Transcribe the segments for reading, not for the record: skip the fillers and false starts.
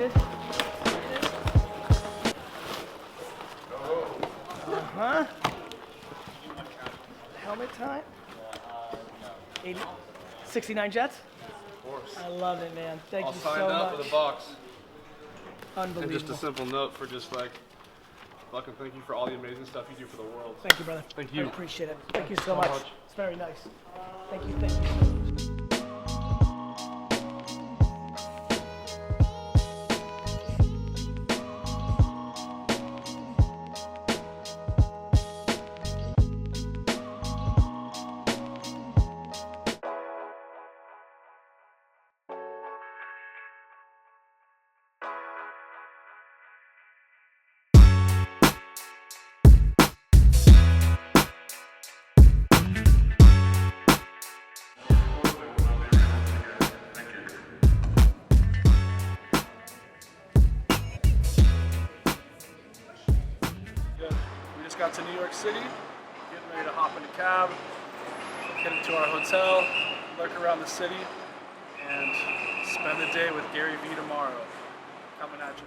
excited? Uh-huh. Helmet time? 80, 69 Jets? Of course. I love it, man. Thank All you so signed up much. with a box. Unbelievable. And just a simple note for just like, fucking thank you for all the amazing stuff you do for the world. Thank you, brother. Thank you. I appreciate it. Thank you so much. It's very nice. Thank you so much. We just got to New York City, getting ready to hop in a cab, get to our hotel, lurk around the city, and spend the day with Gary Vee tomorrow. Coming at you.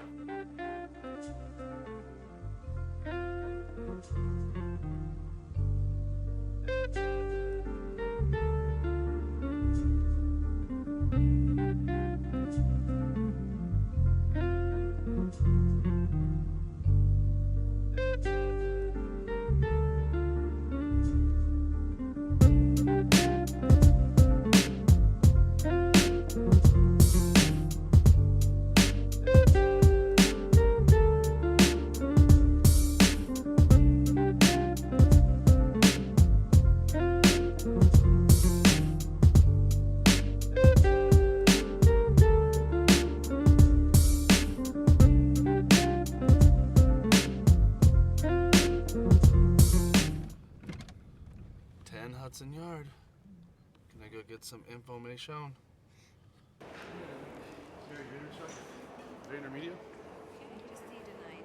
Hudson Yard. Can I go get some information? Vaynerchuk? VaynerMedia? Just need an ID.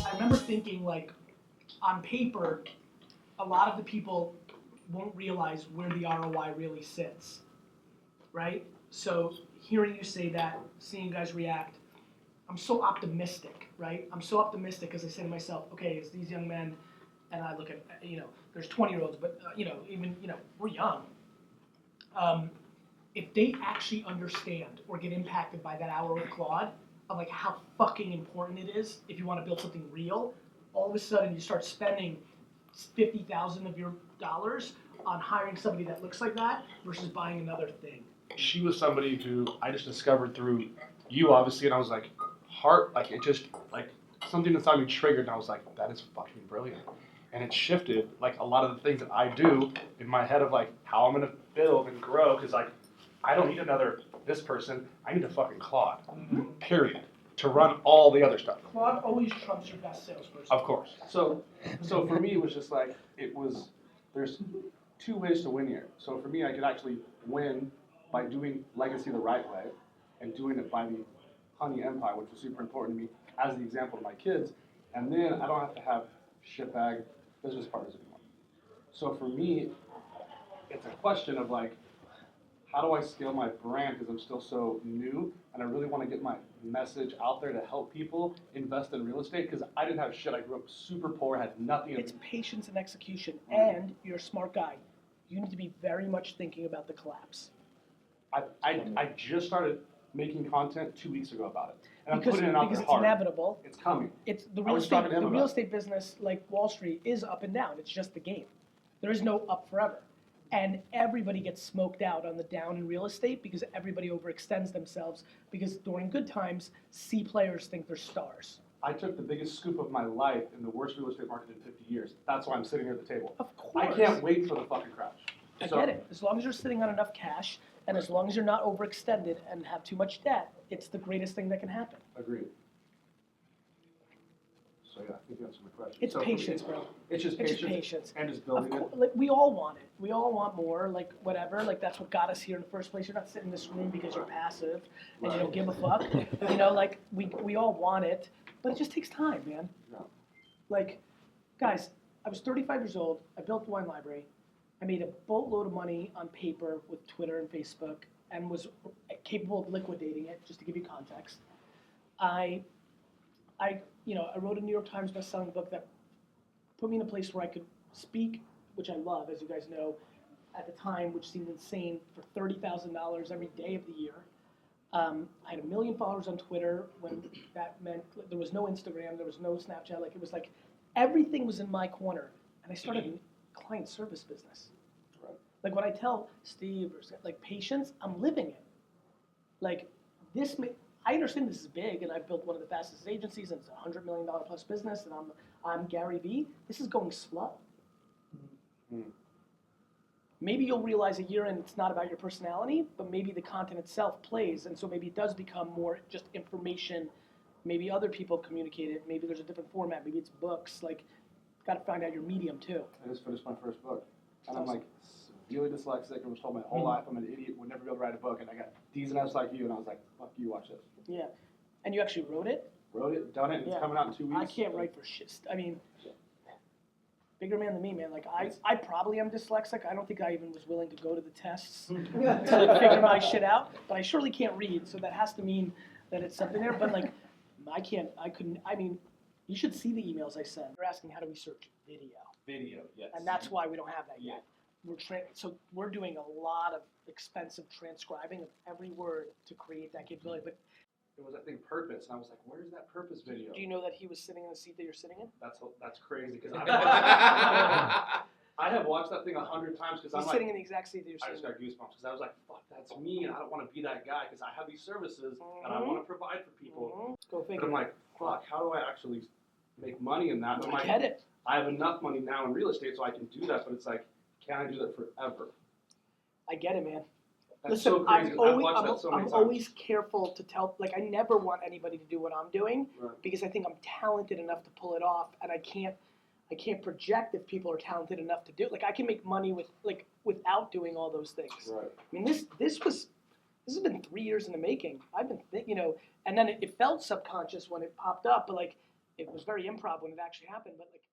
I remember thinking, like, on paper, a lot of the people won't realize where the ROI really sits, right? So hearing you say that, seeing you guys react, I'm so optimistic, right? I'm so optimistic because I say to myself, okay, it's these young men, and I look at, there's 20-year-olds, but, even, we're young. If they actually understand or get impacted by that hour with Claude, of like how fucking important it is if you want to build something real, all of a sudden you start spending 50,000 of your dollars on hiring somebody that looks like that versus buying another thing. She was somebody who I just discovered through you, obviously, and I was like, it just, like, something inside me triggered, and I was like, that is fucking brilliant. And it shifted, like, a lot of the things that I do in my head of, like, how I'm gonna build and grow, because, like, I don't need this person, I need a fucking Claude, period, to run all the other stuff. Claude always trumps your best salesperson. Of course. So for me, it was just like, there's two ways to win here. So for me, I could actually win by doing legacy the right way and doing it by the Honey Empire, which was super important to me as the example to my kids. And then I don't have to have shitbag business partners anymore. So for me, it's a question of like, how do I scale my brand because I'm still so new and I really want to get my message out there to help people invest in real estate because I didn't have shit. I grew up super poor, had nothing. It's patience and execution, and you're a smart guy. You need to be very much thinking about the collapse. I just started making content 2 weeks ago about it. And Because I'm putting it out it's there hard. inevitable. It's coming. It's the I real was estate. talking to him The about real it. estate business, like Wall Street, is up and down. It's just the game. There is no up forever, and everybody gets smoked out on the down in real estate because everybody overextends themselves. Because during good times, C players think they're stars. I took the biggest scoop of my life in the worst real estate market in 50 years. That's why I'm sitting here at the table. Of course. I can't wait for the fucking crash. I get it. As long as you're sitting on enough cash, and as long as you're not overextended and have too much debt, it's the greatest thing that can happen. Agreed. So yeah, I think you answered my question. It's So for me, patience, bro. It's just It's patience. just patience. And just Of building course, it. like we all want it. We all want more. Like whatever. Like that's what got us here in the first place. You're not sitting in this room because you're passive and you don't give a fuck. You know, like we all want it, but it just takes time, man. Yeah. Like, guys, I was 35 years old. I built the wine library. I made a boatload of money on paper with Twitter and Facebook, and was capable of liquidating it. Just to give you context, I wrote a New York Times best-selling book that put me in a place where I could speak, which I love, as you guys know, at the time, which seemed insane, for $30,000 every day of the year. I had 1 million followers on Twitter when that meant there was no Instagram, there was no Snapchat. Like it was like everything was in my corner, and I started a client service business. Right. Like when I tell Steve or like patience, I'm living it. Like this, I understand this is big, and I've built one of the fastest agencies, and it's a $100 million plus business, and I'm Gary Vee. This is going slow. Mm. Maybe you'll realize a year in it's not about your personality, but maybe the content itself plays, and so maybe it does become more just information. Maybe other people communicate it. Maybe there's a different format. Maybe it's books. Like, got to find out your medium too. I just finished my first book, and I'm like severely dyslexic. I was told my whole life I'm an idiot, would never be able to write a book, and I got D's and F's like you, and I was like, fuck you, watch this. Yeah, and you actually wrote it. Wrote it, done it, and Yeah. it's coming out in 2 weeks. I can't write for shit. I mean, bigger man than me, man. Like I probably am dyslexic. I don't think I even was willing to go to the tests to figure my shit out. But I surely can't read, so that has to mean that it's something there. But like, I couldn't. I mean, you should see the emails I send. They're asking how do we search video, Video, yes. and that's why we don't have that yet. So we're doing a lot of expensive transcribing of every word to create that capability. But It was, I think, purpose, and I was like, where's that purpose video? do you know that he was sitting in the seat that you're sitting in? That's crazy, because I have watched that thing 100 times, because I'm He's like, sitting in the exact seat that you're I sitting just in. got goosebumps, because I was like, fuck, that's me, and I don't want to be that guy, because I have these services, and I want to provide for people. Go But figure. I'm like, fuck, how do I actually make money in that? And I'm I like, get it. I have enough money now in real estate, so I can do that, but it's like, can I do that forever? I get it, man. That's Listen, so crazy. I've watched that so many I'm times. always careful to tell, like, I never want anybody to do what I'm doing Right. because I think I'm talented enough to pull it off, and I can't project if people are talented enough to do it. Like, I can make money without doing all those things. Right. I mean, this has been 3 years in the making. I've been, and then it felt subconscious when it popped up, but like, it was very improv when it actually happened, but like,